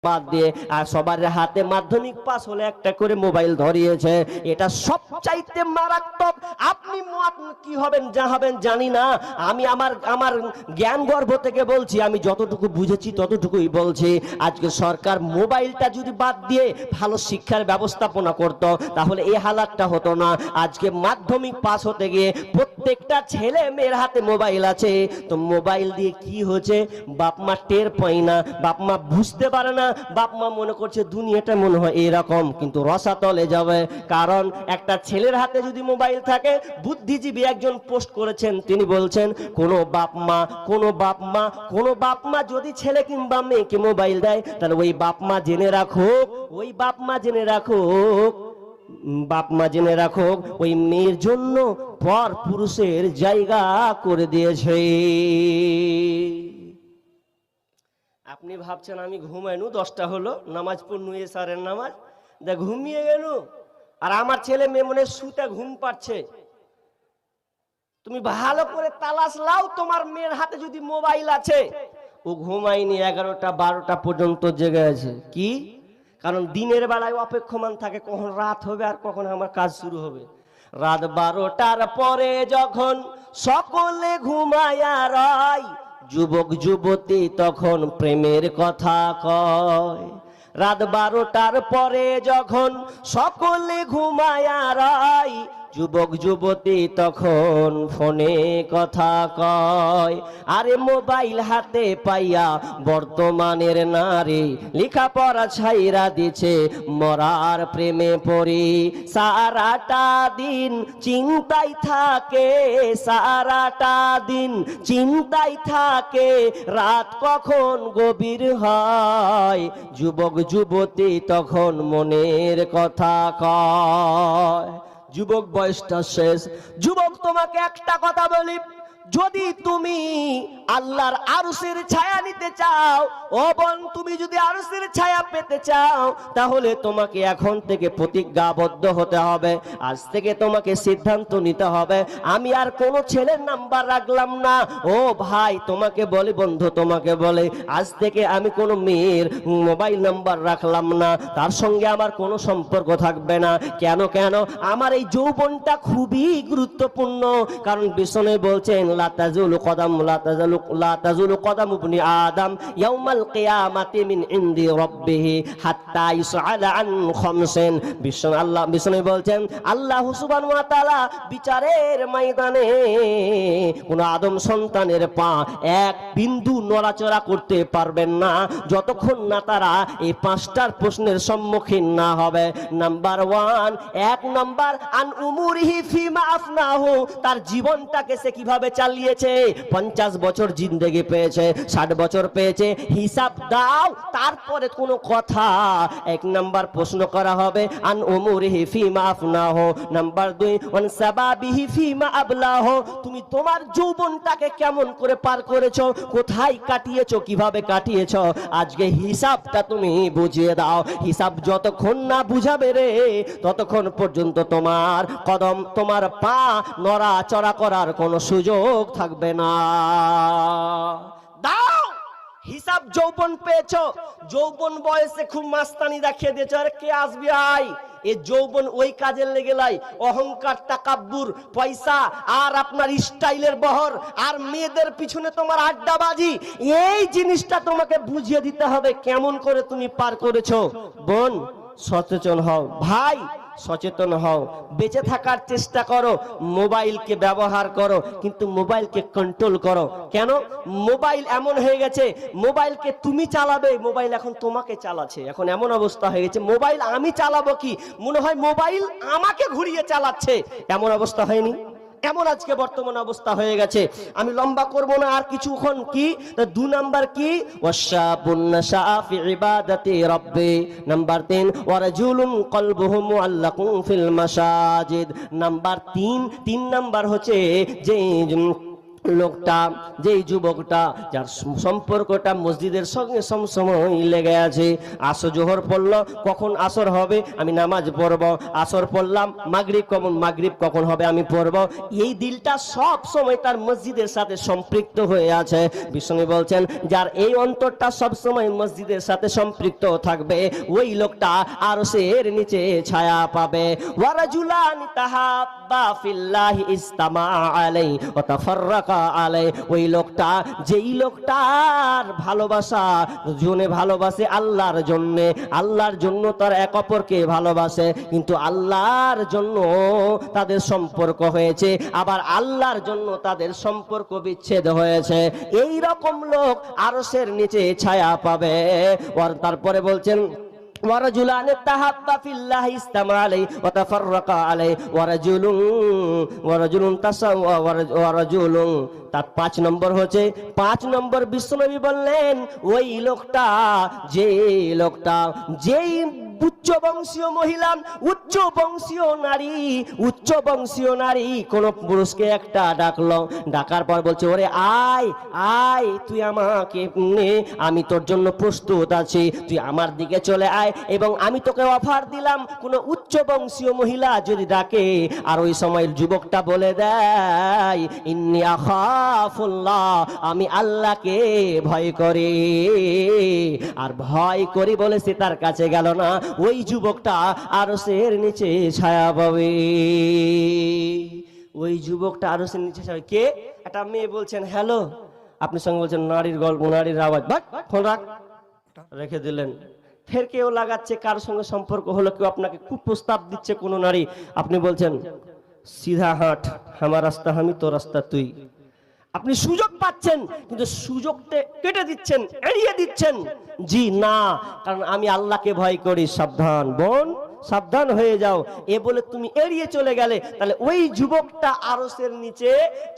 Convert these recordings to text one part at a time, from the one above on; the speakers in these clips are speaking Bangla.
বাদ দিয়ে আর সবার হাতে মাধ্যমিক পাস হলে একটা করে মোবাইল ধরিয়েছে। এটা সবচাইতে মারাত্মক। আপনি কি হবেন যা হবেন জানি না, আমি আমার জ্ঞান গর্ভ থেকে বলছি, আমি যতটুকু বুঝেছি ততটুকুই বলছি। আজকে সরকার মোবাইলটা যদি বাদ দিয়ে ভালো শিক্ষার ব্যবস্থাপনা করত তাহলে এই হালাতটা হতো না। আজকে মাধ্যমিক পাস হতে গিয়ে প্রত্যেকটা ছেলে মেয়ের হাতে মোবাইল আছে, তো মোবাইল দিয়ে কি হচ্ছে বাপ মা টের পায় না, বাপ মা বুঝতে পারে না, বাপ মা মনে করছে দুনিয়াটা মনে হয় এরকম, কিন্তু রসাতলে যাবে। কারণ একটা ছেলের হাতে যদি মোবাইল থাকে, বুদ্ধিজীবী একজন পোস্ট করেছেন, তিনি বলছেন কোনো বাপ মা যদি ছেলে কিংবা মেয়েকে মোবাইল দেয় তাহলে ওই বাপ মা জেনে রাখুক ওই মেয়ের জন্য পর পুরুষের জায়গা করে দিয়েছে। আপনি ভাবছেন আমি ঘুমাইনু, 10টা হলো, নামাজ পড়নু, এশারের নামাজ, ঘুমিয়ে গেল, আর আমার ছেলে মেয়ে মনে শুতে ঘুম পাচ্ছে। তুমি ভালো করে তালাশ লাও, তোমার মেয়ের হাতে যদি মোবাইল আছে, ও ঘুমায়নি, 11টা 12টা পর্যন্ত জেগে আছে। কি কারণ দিনের বেলায় অপেক্ষমান থাকে কখন রাত হবে আর কখন আমার কাজ শুরু হবে। রাত 12টার পরে যখন সকলে ঘুমায়া রয়, যুবক যুবতী তখন প্রেমের কথা কয়। রাত 12টার পরে যখন সকলে ঘুমায়া রয়, যুবক যুবতী তখন ফোনে কথা কয়। আরে মোবাইল হাতে পাইয়া বর্তমানের নারী লেখাপড়া ছাইরা দিছে, মরার প্রেমে পড়ি। সারাটা দিন চিন্তায় থাকে, রাত কখন গভীর হয়, যুবক যুবতী তখন মনের কথা কয়। যুবক বয়সটা শেষ। যুবক তোমাকে একটা কথা বলি, যদি তুমি আল্লাহর আরশের ছায়া নিতে চাও, ও বোন, তুমি যদি আরশের ছায়া পেতে চাও, তাহলে তোমাকে এখন থেকে প্রতিজ্ঞাবদ্ধ হতে হবে। আজ থেকে তোমাকে সিদ্ধান্ত নিতে হবে, আমি আর কোনো ছেলের নাম্বার রাখলাম না। ও ভাই, তোমাকে বলে, বন্ধু তোমাকে বলে, আজ থেকে আমি কোনো মেয়ের মোবাইল নাম্বার রাখলাম না, তার সঙ্গে আমার কোনো সম্পর্ক থাকবে না। কেন আমার এই যৌবনটা খুবই গুরুত্বপূর্ণ। কারণ বিষ্ণু বলছেন লা তাজুলু কদাম ইবনি আদম ইয়াউমাল কিয়ামাতি মিন ইনদি রাব্বিহি হাত্তা ইসআলা আন খামসিন। বিষ্ণু বলছেন আল্লাহ সুবহানাহু ওয়া তাআলা বিচারের ময়দানে কোন আদম সন্তানের পা এক বিন্দু নড়াচড়া করতে পারবেন না যতক্ষণ না তারা এই 5টার প্রশ্নের সম্মুখীন না হবে। নাম্বার 1, 1 নাম্বার আন উমুরিহি ফিমা আফনাহু, তার জীবনটাকে সে কিভাবে চালিয়েছে। 50 বছর জিন্দেগি পেয়েছে, 60 বছর পেয়েছে, হিসাব দাও। তারপরে কোনো কথা 1 নাম্বার প্রশ্ন করা হবে আন উমুরিহি ফিমা আফনাহু। নাম্বার 2 ওয়ান সাবাবিহি ফিমা আবলাহু, তুমি তোমার যৌবনটাকে কেমন করে পার করেছো, কোথায় কাটিয়েছো, কিভাবে কাটিয়েছো, আজকে হিসাবটা তুমি বুঝিয়ে দাও। হিসাব যতক্ষণ না বুঝাবে রে, ততক্ষণ পর্যন্ত তোমার কদম, তোমার পা নড়াচড়া করার কোনো সুযোগ থাকবে না। দাও হিসাব। যৌবন পেয়েছো, যৌবন বয়সে খুব মাস্তানি দেখিয়ে দিয়েছো, আরে কে আসবি আই, এই যৌবন ওই কাজে লেগে লাই, অহংকার, তাকাব্বুর, পয়সা আর আপনার স্টাইলের বহর আর মেয়েদের পিছনে তোমার আড্ডাবাজি, এই জিনিসটা তোমাকে বুঝিয়ে দিতে হবে কেমন করে তুমি পার করেছো। বোন সচেতন হও, ভাই সচেতন হও, বেঁচে থাকার চেষ্টা করো, মোবাইলকে ব্যবহার করো কিন্তু মোবাইলকে কন্ট্রোল করো। কেন মোবাইল এমন হয়ে গেছে, মোবাইলকে তুমি চালাবে, মোবাইল এখন তোমাকে চালাচ্ছে। এখন এমন অবস্থা হয়ে গেছে, মোবাইল আমি চালাবো কি, মনে হয় মোবাইল আমাকে ঘুরিয়ে চালাচ্ছে। এমন অবস্থা হয়নি? এমন আজকে বর্তমান অবস্থা হয়ে গেছে। আমি লম্বা করব না, আর কিছুক্ষণ কি 2 নাম্বার কি ওয়াশাবুন নাশা ফি ইবাদাতি রাব্বি। নাম্বার 3 ওয়ারাজুলুন কলবুহু মুআল্লাকুন ফিল মাসাজিদ। নাম্বার 3 নাম্বার হচ্ছে যে লোকটা, যেই যুবকটা যার সম্পর্কটা মসজিদের সঙ্গে সবসময় লেগে আছে, আসর জোহর পড়লো, কখন আসর হবে আমি নামাজ পড়ব, আসর পড়লাম, মাগরিব কখন হবে আমি পড়ব, এই দিলটা সব সময় তার মসজিদের সাথে সম্পৃক্ত হয়ে আছে। বিষ্ণু বলছেন যার এই অন্তরটা সব সময় মসজিদের সাথে সম্পৃক্ত থাকবে, ওই লোকটা আরশের নিচে ছায়া পাবে। ওয়ারাজুলানি তাহাব্বা ফিল্লাহি ইস্তামা আলাইহি ওয়া তাফাররাকা আলাই, ওই লোকটা, যেই লোকটার ভালোবাসা, জনে ভালোবাসে আল্লাহর জন্য, আল্লাহর জন্য তার এক অপরকে ভালোবাসে, কিন্তু আল্লাহর জন্য তাদের সম্পর্ক হয়েছে, আবার আল্লাহর জন্য তাদের সম্পর্ক বিচ্ছেদ হয়েছে, এই রকম লোক আরশের নিচে ছায়া পাবে। আর তারপরে বলছেন ورجلان تحابا في الله استمع عليه وتفرقا عليه ورجل তার 5 নম্বর হচ্ছে, 5 নম্বর বিশ্বনবী বললেন ওই লোকটা, যেই উচ্চ বংশীয় মহিলা, উচ্চ বংশীয় নারী কোন পুরুষকে একটা ডাকলো, ডাকার পর বলছে ওরে আয় তুই আমাকে নে, আমি তোর জন্য প্রস্তুত আছি, তুই আমার দিকে চলে আয়, এবং আমি তোকে অফার দিলাম। কোন উচ্চ বংশীয় মহিলা যদি ডাকে আর ওই সময় যুবকটা বলে দেয় ইন্নী আখাফুল্লাহ, আমি আল্লাহকে ভয় করি, আর ভয় করি বলে সে তার কাছে গেল না, ওই যুবকটা আরশের নিচে ছায়া পাবে। ওই যুবকটা আরশের নিচে ছায়া। কে? একটা মেয়ে বলছেন হ্যালো, আপনি সঙ্গে বলছেন নারীর গল্প, নারীর আওয়াজ, ফোন রেখে দিলেন। ফের কেউ লাগাচ্ছে, কার সঙ্গে সম্পর্ক হলো, কেউ আপনাকে খুব প্রস্তাব দিচ্ছে কোন নারী, আপনি বলছেন সিধা হাঁট, আমার রাস্তা আমি, তোর রাস্তা তুই। আপনি সুযোগ পাচ্ছেন কিন্তু সুযোগটা কেটে দিচ্ছেন, এড়িয়ে দিচ্ছেন। জি না, কারণ আমি আল্লাহকে ভয় করি। সাবধান বোন, সাবধান হয়ে যাও। এ বলে তুমি এড়িয়ে চলে গেলে, তাহলে ওই যুবকটা আরশের নিচে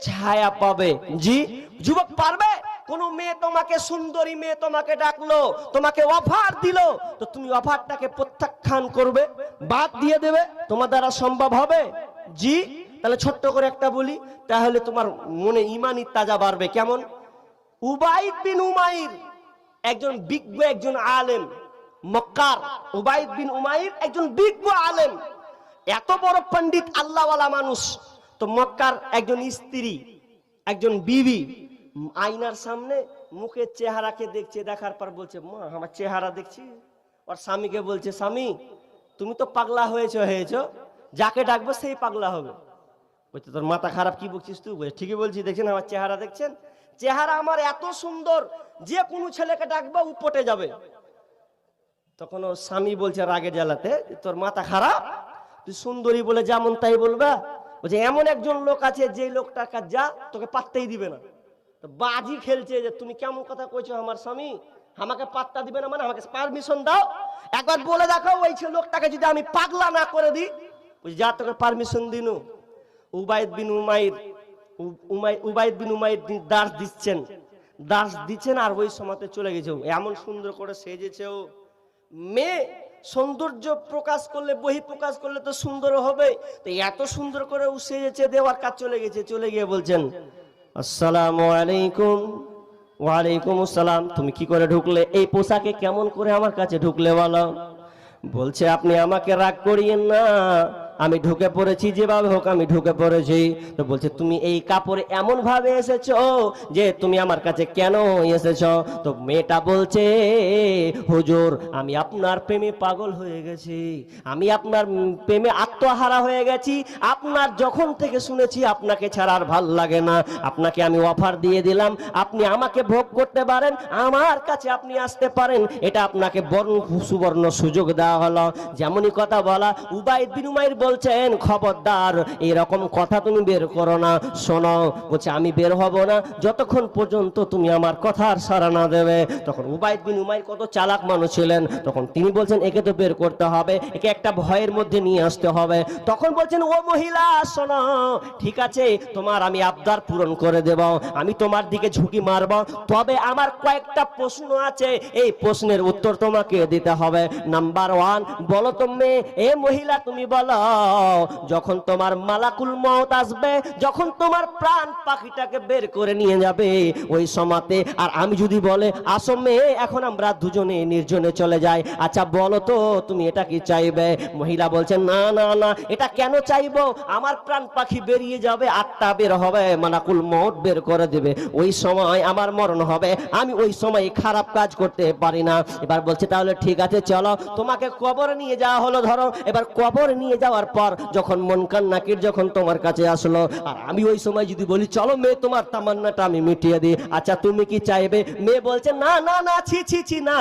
ছায়া পাবে। জি, যুবক পারবে? কোন মেয়ে তোমাকে, সুন্দরী মেয়ে তোমাকে ডাকলো, তোমাকে অফার দিল, তো তুমি অফারটাকে প্রত্যাখ্যান করবে, বাদ দিয়ে দেবে? তোমার দ্বারা সম্ভব হবে? জি। তাহলে ছোট্ট করে একটা বলি, তাহলে তোমার মনে ঈমানি তাজা বাড়বে। কেমন? উবাইদ বিন উমাইর একজন বিজ্ঞ, একজন আলেম, মক্কার উবাইদ বিন উমাইর একজন বিজ্ঞ আলেম, এত বড় পণ্ডিত, আল্লাহওয়ালা মানুষ। তো মক্কার একজন স্ত্রী, একজন বিবি আয়নার সামনে মুখের চেহারাকে দেখছে, দেখার পর বলছে মা আমার চেহারা দেখছি। ওর স্বামীকে বলছে স্বামী তুমি তো পাগলা হয়েছো, যাকে ডাকবো সেই পাগলা হবে। বলছে তোর মাথা খারাপ, কি বলছিস তুই? বলছে ঠিকই বলছি, দেখছেন আমার চেহারা, দেখছেন চেহারা আমার এত সুন্দর, যে কোনো ছেলেকে ডাকবো ও পটে যাবে। তখন ওর স্বামী বলছে রাগে জ্বালাতে, তোর মাথা খারাপ, তুই সুন্দরী বলে যেমন তাই বলবা? বলছে এমন একজন লোক আছে, যে লোকটার কাছে যা তোকে পাত্তাই দিবে না। বাজি খেলছে যে তুমি কেমন কথা কইছো, আমার স্বামী আমাকে পাত্তা দিবে না, মানে আমাকে পারমিশন দাও, একবার বলে দেখো ওই লোকটাকে যদি আমি পাগলা না করে দিই। যা তোকে পারমিশন দিনু। উবাইদ বিন উমাইর দাস দিচ্ছেন, আর ওই সময়তে চলে গেছে। এমন সুন্দর করে সেজেছে ও। মেয়ে সৌন্দর্য প্রকাশ করলে, বহি প্রকাশ করলে তো সুন্দর হবে, তো এত সুন্দর করে ও সেজেছে, দেওয়ার কাজ চলে গেছে। চলে গিয়ে বলছেন আসসালামু আলাইকুম। ওয়ালাইকুম আসসালাম। তুমি কি করে ঢুকলে? এই পোশাকে কেমন করে আমার কাছে ঢুকলে বলো? বলছে আপনি আমাকে রাগ করিয়েন না, আমি ঢুকে পড়েছি, যেভাবে হোক আমি ঢুকে পড়েছি। তো বলছে তুমি এই কাপড়ে এমন ভাবে এসেছো যে তুমি আমার কাছে কেন এসেছো? তো মেয়েটা বলছে হুজুর আমি আপনার প্রেমে পাগল হয়ে গেছি, আমি আপনার প্রেমে আত্মহারা হয়ে গেছি। আপনার যখন থেকে শুনেছি আপনাকে ছাড়া আর ভাল লাগে না, আপনাকে আমি অফার দিয়ে দিলাম, আপনি আমাকে ভোগ করতে পারেন, আমার কাছে আপনি আসতে পারেন, এটা আপনাকে সুবর্ণ সুযোগ দেওয়া হলো। যেমনই কথা বলা, উবাইদ বিন উমাইর বলছেন খবরদার এরকম কথা তুমি বের করো না। শোনো, বলছে আমি বের হব না যতক্ষণ পর্যন্ত তুমি আমার কথার সাড়া না দেবে। তখন উবাইদ বিন উমাইর কত চালাক মানুষ ছিলেন, তখন তিনি বলছেন একে তো বের করতে হবে, একে একটা ভয়ের মধ্যে নিয়ে আসতে হবে। তখন বলছেন ও মহিলা শোনো, ঠিক আছে তোমার আমি আবদার পূরণ করে দেব, আমি তোমার দিকে ঝুঁকি মারব, তবে আমার কয়েকটা প্রশ্ন আছে, এই প্রশ্নের উত্তর তোমাকে দিতে হবে। নাম্বার 1, বলো তুমি, এ মহিলা তুমি বলো যখন তোমার মালাকুল মউত আসবে, যখন তোমার প্রাণ পাখিটাকে বের করে নিয়ে যাবে ওই সময়তে, আর আমি যদি বলে আসো মেয়ে এখন আমরা দুজনে নির্জনে চলে যাই, আচ্ছা বলো তো তুমি এটা কি চাইবে? মহিলা বলছেন না না না, এটা কেন চাইবো, আমার প্রাণ পাখি বেরিয়ে যাবে, আত্মা বের হবে, মালাকুল মউত বের করে দেবে, ওই সময় আমার মরণ হবে, আমি ওই সময় খারাপ কাজ করতে পারি না। এবার বলছে তাহলে ঠিক আছে চলো, তোমাকে কবরে নিয়ে যাওয়া হলো। ধরো এবার কবরে নিয়ে যাওয়ার পর যখন মুনকার নাকির যখন তোমার কাছে আসলো, আর আমি ওই সময় যদি বলি চলো মেয়ে তোমার তামান্নাটা আমি মিটিয়ে দিই, আচ্ছা তুমি কি চাইবে? মেয়ে বলছে না না না, ছি ছি ছি, না